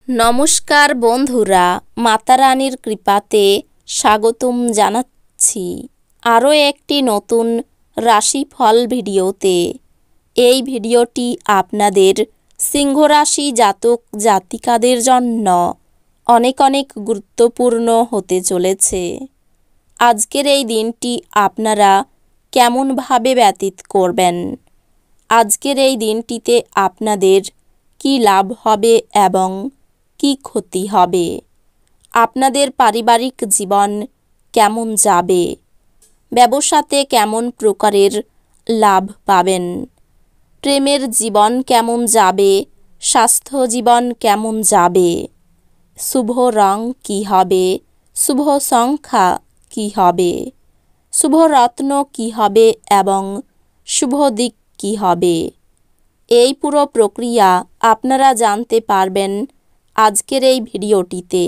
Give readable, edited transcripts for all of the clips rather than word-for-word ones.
নমস্কার বন্ধুরা, মাতা রানীর কৃপাতে স্বাগতম জানাচ্ছি আরও একটি নতুন রাশিফল ভিডিওতে। এই ভিডিওটি আপনাদের সিংহ রাশি জাতক জাতিকাদের জন্য অনেক অনেক গুরুত্বপূর্ণ হতে চলেছে। আজকের এই দিনটি আপনারা কেমনভাবে ব্যতীত করবেন, আজকের এই দিনটিতে আপনাদের কি লাভ হবে এবং কি ক্ষতি হবে, আপনাদের পারিবারিক জীবন কেমন যাবে, ব্যবসাতে কেমন প্রকারের লাভ পাবেন, প্রেমের জীবন কেমন যাবে, স্বাস্থ্য জীবন কেমন যাবে, শুভ রং কি হবে, শুভ সংখ্যা কি হবে, শুভ রত্ন কি হবে এবং শুভ দিক কি হবে, এই পুরো প্রক্রিয়া আপনারা জানতে পারবেন আজকের এই ভিডিওটিতে।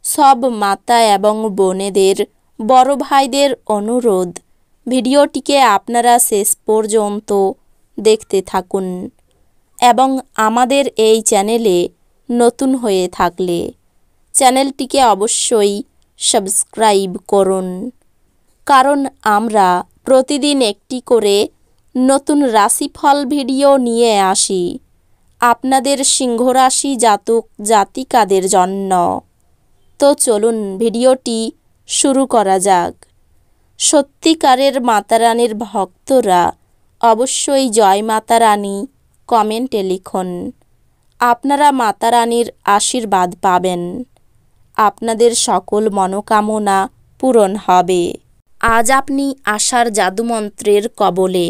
সব মাতা এবং বোনেদের, বড় ভাইদের অনুরোধ, ভিডিওটিকে আপনারা শেষ পর্যন্ত দেখতে থাকুন এবং আমাদের এই চ্যানেলে নতুন হয়ে থাকলে চ্যানেলটিকে অবশ্যই সাবস্ক্রাইব করুন, কারণ আমরা প্রতিদিন একটি করে নতুন রাশিফল ভিডিও নিয়ে আসি আপনাদের সিংহ রাশি জাতক জাতিকাদের জন্য। তো চলুন ভিডিওটি শুরু করা যাক। সত্যিকারের মাতা রানীর ভক্তরা অবশ্যই জয় মাতা রানী কমেন্টে লিখুন। আপনারা মাতা রানীর আশীর্বাদ পাবেন, আপনাদের সকল মনোকামনা পূরণ হবে। আজ আপনি আশার জাদুমন্ত্রের কবলে।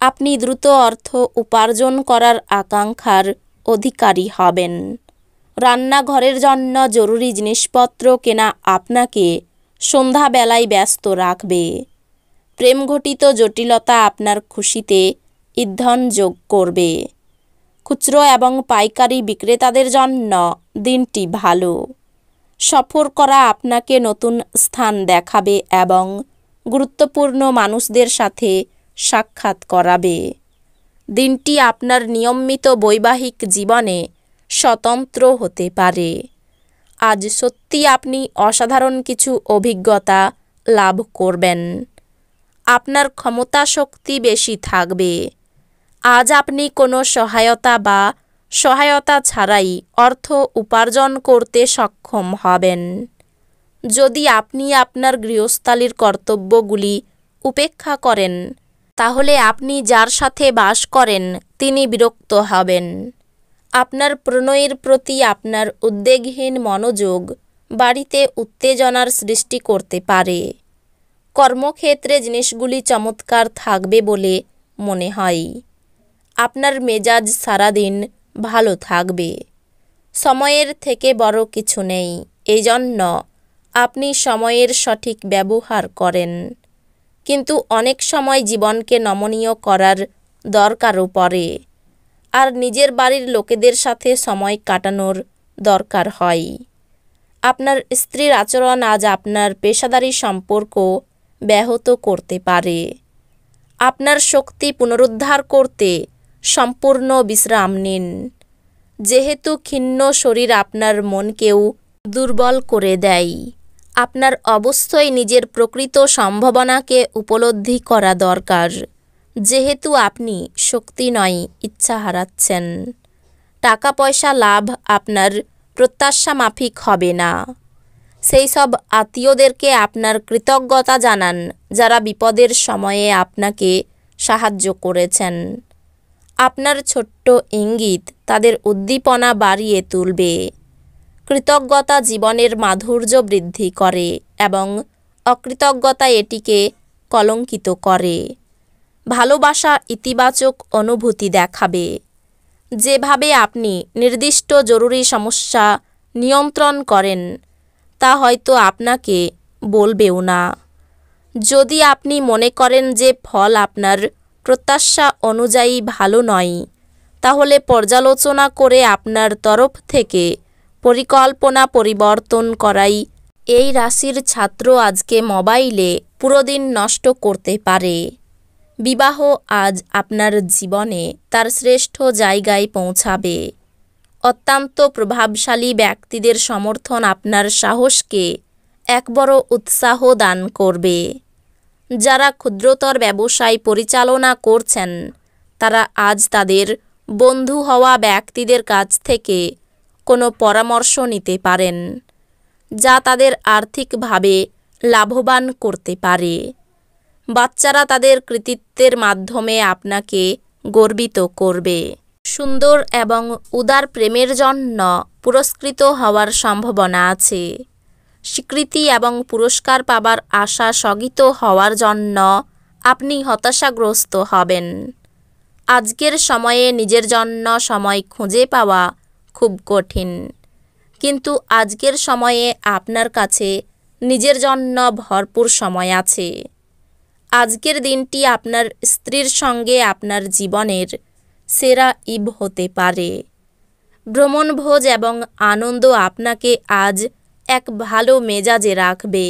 আপনি দ্রুত অর্থ উপার্জন করার আকাঙ্ক্ষার অধিকারী হবেন। রান্নাঘরের জন্য জরুরি জিনিসপত্র কেনা আপনাকে সন্ধ্যাবেলায় ব্যস্ত রাখবে। প্রেমঘটিত জটিলতা আপনার খুশিতে ইন্ধন যোগ করবে। খুচরো এবং পাইকারি বিক্রেতাদের জন্য দিনটি ভালো। সফর করা আপনাকে নতুন স্থান দেখাবে এবং গুরুত্বপূর্ণ মানুষদের সাথে সাক্ষাৎ করাবে। দিনটি আপনার নিয়মিত বৈবাহিক জীবনে স্বতন্ত্র হতে পারে। আজ সত্যি আপনি অসাধারণ কিছু অভিজ্ঞতা লাভ করবেন। আপনার ক্ষমতা শক্তি বেশি থাকবে। আজ আপনি কোনো সহায়তা ছাড়াই অর্থ উপার্জন করতে সক্ষম হবেন। যদি আপনি আপনার গৃহস্থালির কর্তব্যগুলি উপেক্ষা করেন, তাহলে আপনি যার সাথে বাস করেন তিনি বিরক্ত হবেন। আপনার প্রণয়ের প্রতি আপনার উদ্বেগহীন মনোযোগ বাড়িতে উত্তেজনার সৃষ্টি করতে পারে। কর্মক্ষেত্রে জিনিসগুলি চমৎকার থাকবে বলে মনে হয়। আপনার মেজাজ সারাদিন ভালো থাকবে। সময়ের থেকে বড় কিছু নেই, এই জন্য আপনি সময়ের সঠিক ব্যবহার করেন। কিন্তু অনেক সময় জীবনকে নমনীয় করার দরকারও পড়ে, আর নিজের বাড়ির লোকেদের সাথে সময় কাটানোর দরকার হয়। আপনার স্ত্রীর আচরণ আজ আপনার পেশাদারী সম্পর্ক ব্যাহত করতে পারে। আপনার শক্তি পুনরুদ্ধার করতে সম্পূর্ণ বিশ্রাম নিন। যেহেতু ক্ষীণ শরীর আপনার মনকেও দুর্বল করে দেয়, আপনার অবশ্যই নিজের প্রকৃত সম্ভাবনাকে উপলব্ধি করা দরকার। যেহেতু আপনি শক্তি নয়, ইচ্ছা হারাচ্ছেন। টাকা পয়সা লাভ আপনার প্রত্যাশা মাফিক হবে না। সেই সব আত্মীয়দেরকে আপনার কৃতজ্ঞতা জানান যারা বিপদের সময়ে আপনাকে সাহায্য করেছেন। আপনার ছোট্ট ইঙ্গিত তাদের উদ্দীপনা বাড়িয়ে তুলবে। কৃতজ্ঞতা জীবনের মাধুর্য বৃদ্ধি করে এবং অকৃতজ্ঞতা এটিকে কলঙ্কিত করে। ভালোবাসা ইতিবাচক অনুভূতি দেখাবে। যেভাবে আপনি নির্দিষ্ট জরুরি সমস্যা নিয়ন্ত্রণ করেন তা হয়তো আপনাকে বলবেও না। যদি আপনি মনে করেন যে ফল আপনার প্রত্যাশা অনুযায়ী ভালো নয়, তাহলে পর্যালোচনা করে আপনার তরফ থেকে পরিকল্পনা পরিবর্তন করাই এই রাশির ছাত্র আজকে মোবাইলে পুরো দিন নষ্ট করতে পারে। বিবাহ আজ আপনার জীবনে তার শ্রেষ্ঠ জায়গায় পৌঁছাবে। অত্যন্ত প্রভাবশালী ব্যক্তিদের সমর্থন আপনার সাহসকে এক বড় উৎসাহ দান করবে। যারা ক্ষুদ্রতর ব্যবসায় পরিচালনা করছেন তারা আজ তাদের বন্ধু হওয়া ব্যক্তিদের কাছ থেকে কোনো পরামর্শ নিতে পারেন, যা তাদের আর্থিকভাবে লাভবান করতে পারে। বাচ্চারা তাদের কৃতিত্বের মাধ্যমে আপনাকে গর্বিত করবে। সুন্দর এবং উদার প্রেমের জন্য পুরস্কৃত হওয়ার সম্ভাবনা আছে। স্বীকৃতি এবং পুরস্কার পাবার আশা স্থগিত হওয়ার জন্য আপনি হতাশাগ্রস্ত হবেন। আজকের সময়ে নিজের জন্য সময় খুঁজে পাওয়া খুব কঠিন, কিন্তু আজকের সময়ে আপনার কাছে নিজের জন্য ভরপুর সময় আছে। আজকের দিনটি আপনার স্ত্রীর সঙ্গে আপনার জীবনের সেরা ইভ হতে পারে। ভ্রমণভোজ এবং আনন্দ আপনাকে আজ এক ভালো মেজাজে রাখবে।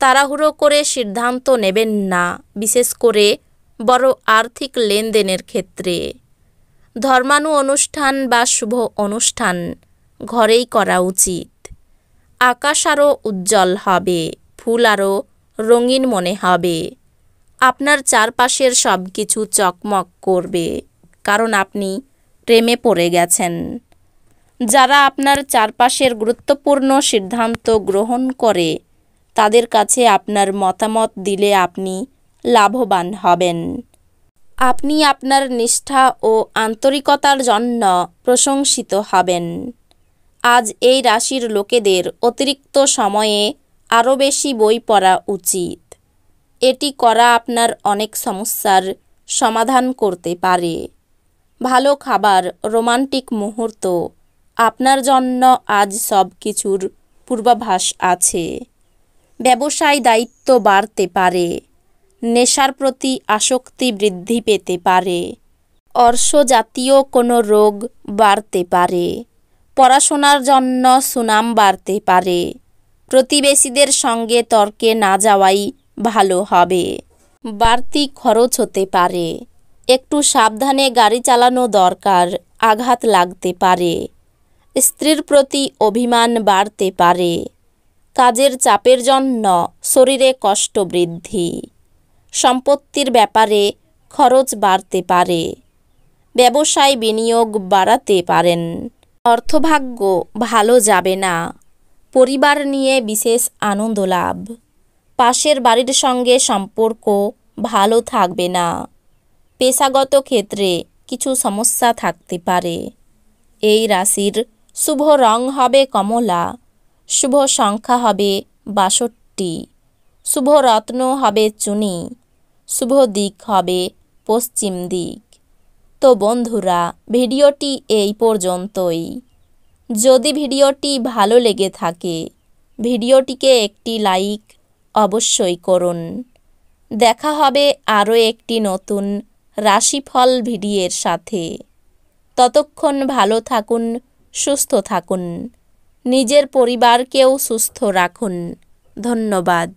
তাড়াহুড়ো করে সিদ্ধান্ত নেবেন না, বিশেষ করে বড় আর্থিক লেনদেনের ক্ষেত্রে। ধর্মানু অনুষ্ঠান বা শুভ অনুষ্ঠান ঘরেই করা উচিত। আকাশ আরও উজ্জ্বল হবে, ফুল আরও রঙিন মনে হবে। আপনার চারপাশের সব কিছু চকমক করবে, কারণ আপনি প্রেমে পড়ে গেছেন। যারা আপনার চারপাশের গুরুত্বপূর্ণ সিদ্ধান্ত গ্রহণ করে তাদের কাছে আপনার মতামত দিলে আপনি লাভবান হবেন। আপনি আপনার নিষ্ঠা ও আন্তরিকতার জন্য প্রশংসিত হবেন। আজ এই রাশির লোকেদের অতিরিক্ত সময়ে আরও বেশি বই পড়া উচিত। এটি করা আপনার অনেক সমস্যার সমাধান করতে পারে। ভালো খাবার, রোমান্টিক মুহূর্ত, আপনার জন্য আজ সব কিছুর পূর্বাভাস আছে। ব্যবসায় দায়িত্ব বাড়তে পারে। নেশার প্রতি আসক্তি বৃদ্ধি পেতে পারে। অর্শজাতীয় কোনো রোগ বাড়তে পারে। পড়াশোনার জন্য সুনাম বাড়তে পারে। প্রতিবেশীদের সঙ্গে তর্কে না যাওয়াই ভালো হবে। বাড়তি খরচ হতে পারে। একটু সাবধানে গাড়ি চালানো দরকার, আঘাত লাগতে পারে। স্ত্রীর প্রতি অভিমান বাড়তে পারে। কাজের চাপের জন্য শরীরে কষ্ট বৃদ্ধি। সম্পত্তির ব্যাপারে খরচ বাড়তে পারে। ব্যবসায় বিনিয়োগ বাড়াতে পারেন। অর্থভাগ্য ভালো যাবে না। পরিবার নিয়ে বিশেষ আনন্দ লাভ। পাশের বাড়ির সঙ্গে সম্পর্ক ভালো থাকবে না। পেশাগত ক্ষেত্রে কিছু সমস্যা থাকতে পারে। এই রাশির শুভ রং হবে কমলা। শুভ সংখ্যা হবে 62। শুভ রত্ন হবে চুনি। শুভ দিক হবে পশ্চিম দিক। তো বন্ধুরা, ভিডিওটি এই পর্যন্তই। যদি ভিডিওটি ভালো লেগে থাকে ভিডিওটিকে একটি লাইক অবশ্যই করুন। দেখা হবে আরও একটি নতুন রাশিফল ভিডিওর সাথে। ততক্ষণ ভালো থাকুন, সুস্থ থাকুন, নিজের পরিবারকেও সুস্থ রাখুন। ধন্যবাদ।